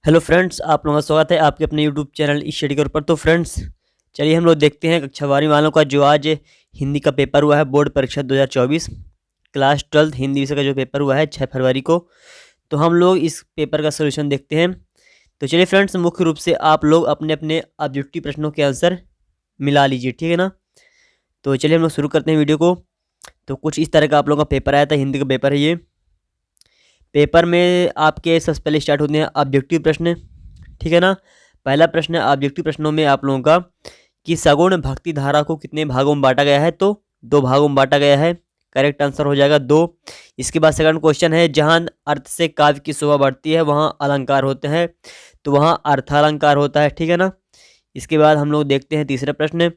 Hello friends, आप लोगों का स्वागत है आपके अपने यूट्यूब चैनल स्टडी के ऊपर। तो फ्रेंड्स, चलिए हम लोग देखते हैं कक्षा 12वीं वालों का जो आज हिंदी का पेपर हुआ है, बोर्ड परीक्षा 2024 क्लास 12 हिंदी विषय का जो पेपर हुआ है 6 फरवरी को। तो हम लोग इस पेपर का सोल्यूशन देखते हैं। तो चलिए फ्रेंड्स, मुख्य रूप से आप लोग अपने अपने ऑब्जेक्टिव प्रश्नों के आंसर मिला लीजिए, ठीक है ना। तो चलिए हम लोग शुरू करते हैं वीडियो को। तो कुछ इस तरह का आप लोगों का पेपर आया था, हिंदी का पेपर है ये। पेपर में आपके सबसे पहले स्टार्ट होते हैं ऑब्जेक्टिव प्रश्न, ठीक है ना। पहला प्रश्न है ऑब्जेक्टिव प्रश्नों में आप लोगों का कि सगुण भक्ति धारा को कितने भागों में बांटा गया है, तो 2 भागों में बांटा गया है। करेक्ट आंसर हो जाएगा 2। इसके बाद सेकंड क्वेश्चन है जहां अर्थ से काव्य की शोभा बढ़ती है वहां अलंकार होते हैं, तो वहां अर्थालंकार होता है, ठीक है ना। इसके बाद हम लोग देखते हैं तीसरा प्रश्न।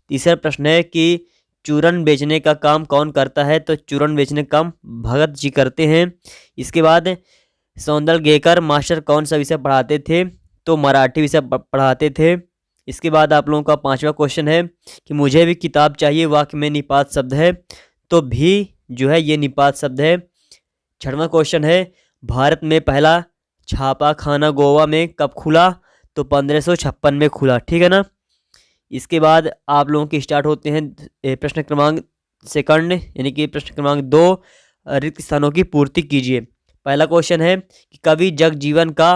तीसरा प्रश्न है कि चूरन बेचने का काम कौन करता है, तो चूरन बेचने का काम भगत जी करते हैं। इसके बाद सौंदलगेकर मास्टर कौन सा विषय पढ़ाते थे, तो मराठी विषय पढ़ाते थे। इसके बाद आप लोगों का पांचवा क्वेश्चन है कि मुझे भी किताब चाहिए वाक्य में निपात शब्द है, तो भी जो है ये निपात शब्द है। छठवां क्वेश्चन है भारत में पहला छापा खाना गोवा में कब खुला, तो 1556 में खुला, ठीक है ना। इसके बाद आप लोगों के स्टार्ट होते हैं प्रश्न क्रमांक सेकंड, यानी कि प्रश्न क्रमांक 2, रिक्त स्थानों की पूर्ति कीजिए। पहला क्वेश्चन है कि कवि जगजीवन का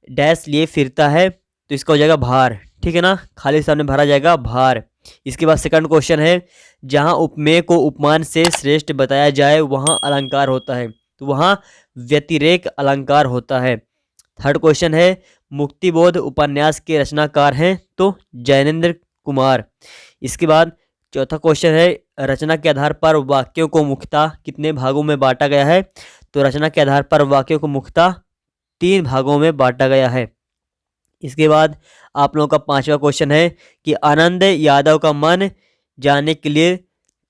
डैश लिए फिरता है, तो इसका हो जाएगा भार, ठीक है ना। खाली स्थान में भरा जाएगा भार। इसके बाद सेकंड क्वेश्चन है जहां उपमेय को उपमान से श्रेष्ठ बताया जाए वहां अलंकार होता है, तो वहां व्यतिरेक अलंकार होता है। थर्ड क्वेश्चन है मुक्तिबोध उपन्यास के रचनाकार हैं, तो जैनेन्द्र कुमार। इसके बाद चौथा क्वेश्चन है रचना के आधार पर वाक्यों को मुख्यतः कितने भागों में बांटा गया है, तो रचना के आधार पर वाक्यों को मुख्यतः 3 भागों में बांटा गया है। इसके बाद आप लोगों का पांचवा क्वेश्चन है कि आनंद यादव का मन जाने के लिए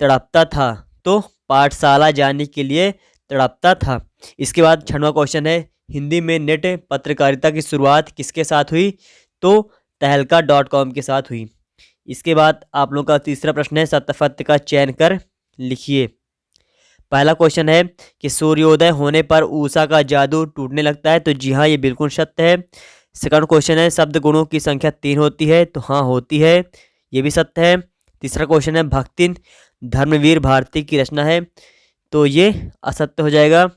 तड़पता था, तो पाठशाला जाने के लिए तड़पता था। इसके बाद छठवां क्वेश्चन है हिंदी में नेट पत्रकारिता की शुरुआत किसके साथ हुई, तो तहलका.com के साथ हुई। इसके बाद आप लोगों का तीसरा प्रश्न है सत्यपत्र का चयन कर लिखिए। पहला क्वेश्चन है कि सूर्योदय होने पर उषा का जादू टूटने लगता है, तो जी हाँ ये बिल्कुल सत्य है। सेकंड क्वेश्चन है शब्द गुणों की संख्या 3 होती है, तो हाँ होती है, ये भी सत्य है। तीसरा क्वेश्चन है भक्तिन धर्मवीर भारती की रचना है, तो ये असत्य हो जाएगा।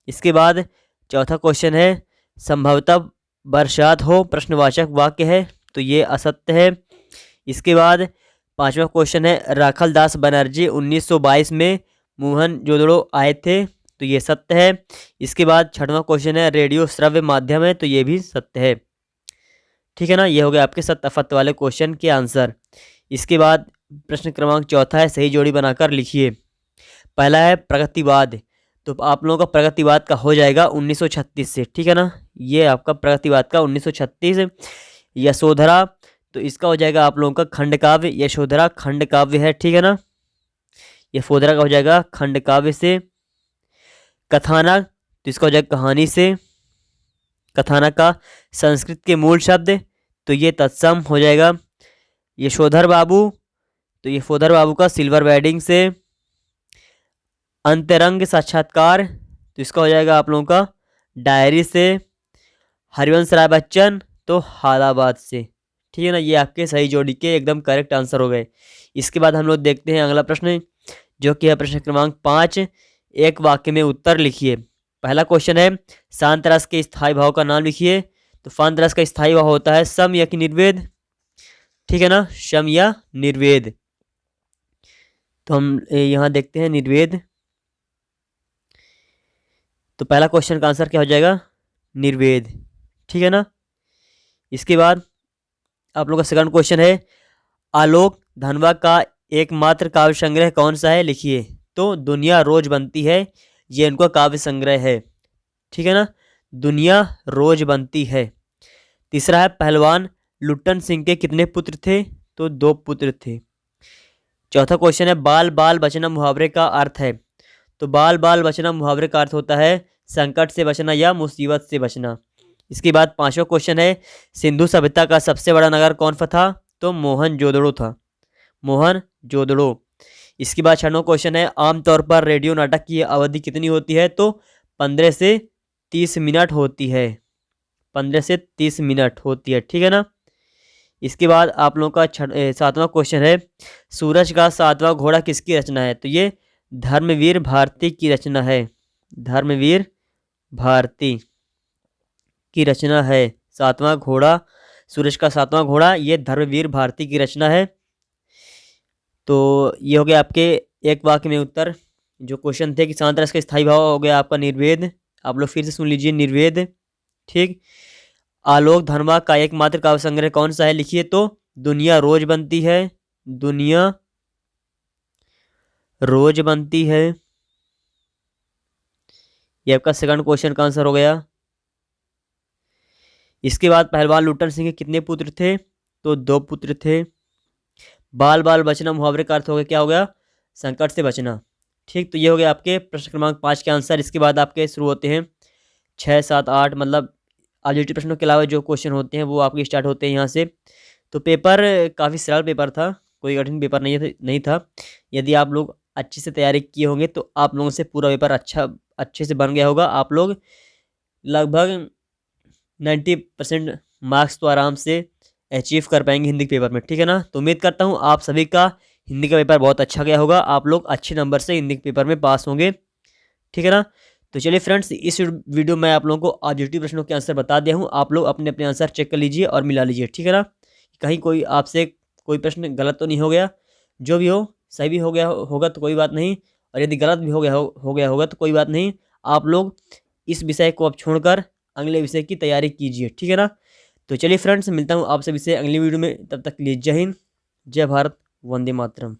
इसके बाद चौथा क्वेश्चन है संभवतः बरसात हो प्रश्नवाचक वाक्य है, तो ये असत्य है। इसके बाद पांचवा क्वेश्चन है राखल दास बनर्जी 1922 में मोहनजोदड़ो आए थे, तो ये सत्य है। इसके बाद छठवां क्वेश्चन है रेडियो श्रव्य माध्यम है, तो ये भी सत्य है, ठीक है ना। ये हो गया आपके सत्य असत्य वाले क्वेश्चन के आंसर। इसके बाद प्रश्न क्रमांक चौथा है सही जोड़ी बनाकर लिखिए। पहला है प्रगतिवाद, तो आप लोगों का प्रगतिवाद का हो जाएगा 1936 से, ठीक है ना। ये आपका प्रगतिवाद का 1936। यशोधरा, तो इसका हो जाएगा आप लोगों का खंड काव्य, यशोधरा खंड काव्य है, ठीक है ना। यशोधरा का हो जाएगा खंड काव्य से। कथानक, तो इसका हो जाएगा कहानी से। कथानक का संस्कृत के मूल शब्द, तो ये तत्सम हो जाएगा। यशोधर बाबू, तो यशोधर बाबू का सिल्वर वेडिंग से। अंतरंग साक्षात्कार, तो इसका हो जाएगा आप लोगों का डायरी से। हरिवंश राय बच्चन, तो हालाबाद से, ठीक है ना। ये आपके सही जोड़ी के एकदम करेक्ट आंसर हो गए। इसके बाद हम लोग देखते हैं अगला प्रश्न, जो कि है प्रश्न क्रमांक 5, एक वाक्य में उत्तर लिखिए। पहला क्वेश्चन है शांत रस के स्थायी भाव का नाम लिखिए, तो शांत रस का स्थायी भाव होता है सम या कि निर्वेद, ठीक है ना, सम या निर्वेद। तो हम यहाँ देखते हैं निर्वेद। तो पहला क्वेश्चन का आंसर क्या हो जाएगा, निर्वेद, ठीक है ना। इसके बाद आप लोग का सेकंड क्वेश्चन है आलोक धनवा का एकमात्र काव्य संग्रह कौन सा है, लिखिए। तो दुनिया रोज बनती है, ये इनका काव्य संग्रह है, ठीक है ना, दुनिया रोज बनती है। तीसरा है पहलवान लुट्टन सिंह के कितने पुत्र थे, तो 2 पुत्र थे। चौथा क्वेश्चन है बाल बाल बचना मुहावरे का अर्थ है, तो बाल बाल बचना मुहावरे का अर्थ होता है संकट से बचना या मुसीबत से बचना। इसके बाद पांचवा क्वेश्चन है सिंधु सभ्यता का सबसे बड़ा नगर कौन सा था, तो मोहनजोदड़ो था, मोहनजोदड़ो। इसके बाद छठवां क्वेश्चन है आमतौर पर रेडियो नाटक की अवधि कितनी होती है, तो 15 से 30 मिनट होती है, 15 से 30 मिनट होती है, ठीक है ना। इसके बाद आप लोगों का 7वां क्वेश्चन है, सूरज का 7वां घोड़ा किसकी रचना है? तो ये धर्मवीर भारती की रचना है। धर्मवीर भारती की रचना है। 7वां घोड़ा, सूरज का 7वां घोड़ा, ये धर्मवीर भारती की रचना है। तो ये हो गया आपके एक वाक्य में उत्तर। जो क्वेश्चन थे कि शांत रस का स्थायी भाव हो गया आपका निर्वेद। आप लोग फिर से सुन लीजिए, निर्वेद, ठीक। आलोक धर्मा का एकमात्र काव्य संग्रह कौन सा है? लिखिए तो दुनिया रोज बनती है। दुनिया रोज बनती है, ये आपका सेकंड क्वेश्चन का आंसर हो गया। इसके बाद पहलवान लुट्टन सिंह के कितने पुत्र थे? तो 2 पुत्र थे। बाल बाल बचना मुहावरे का अर्थ हो गया, क्या हो गया? संकट से बचना, ठीक। तो ये हो गया आपके प्रश्न क्रमांक 5 के आंसर। इसके बाद आपके शुरू होते हैं 6, 7, 8, मतलब ऑब्जेक्टिव प्रश्नों के अलावा जो क्वेश्चन होते हैं वो आपके स्टार्ट होते हैं यहाँ से। तो पेपर काफ़ी सरल पेपर था, कोई कठिन पेपर नहीं था। यदि आप लोग अच्छे से तैयारी किए होंगे तो आप लोगों से पूरा पेपर अच्छे से बन गया होगा। आप लोग लगभग 90% मार्क्स तो आराम से अचीव कर पाएंगे हिंदी के पेपर में, ठीक है ना। तो उम्मीद करता हूँ आप सभी का हिंदी का पेपर बहुत अच्छा गया होगा, आप लोग अच्छे नंबर से हिंदी के पेपर में पास होंगे, ठीक है ना। तो चलिए फ्रेंड्स, इस वीडियो में आप लोगों को ऑब्जेक्टिव प्रश्नों के आंसर बता दिया हूँ। आप लोग अपने अपने आंसर चेक कर लीजिए और मिला लीजिए, ठीक है ना। कहीं कोई आपसे कोई प्रश्न गलत तो नहीं हो गया। जो भी हो, सही भी हो गया होगा तो कोई बात नहीं, और यदि गलत भी हो गया होगा तो कोई बात नहीं। आप लोग इस विषय को अब छोड़कर अगले विषय की तैयारी कीजिए, ठीक है ना। तो चलिए फ्रेंड्स, मिलता हूँ आप सभी से अगली वीडियो में। तब तक के लिए जय हिंद, जय भारत, वंदे मातरम।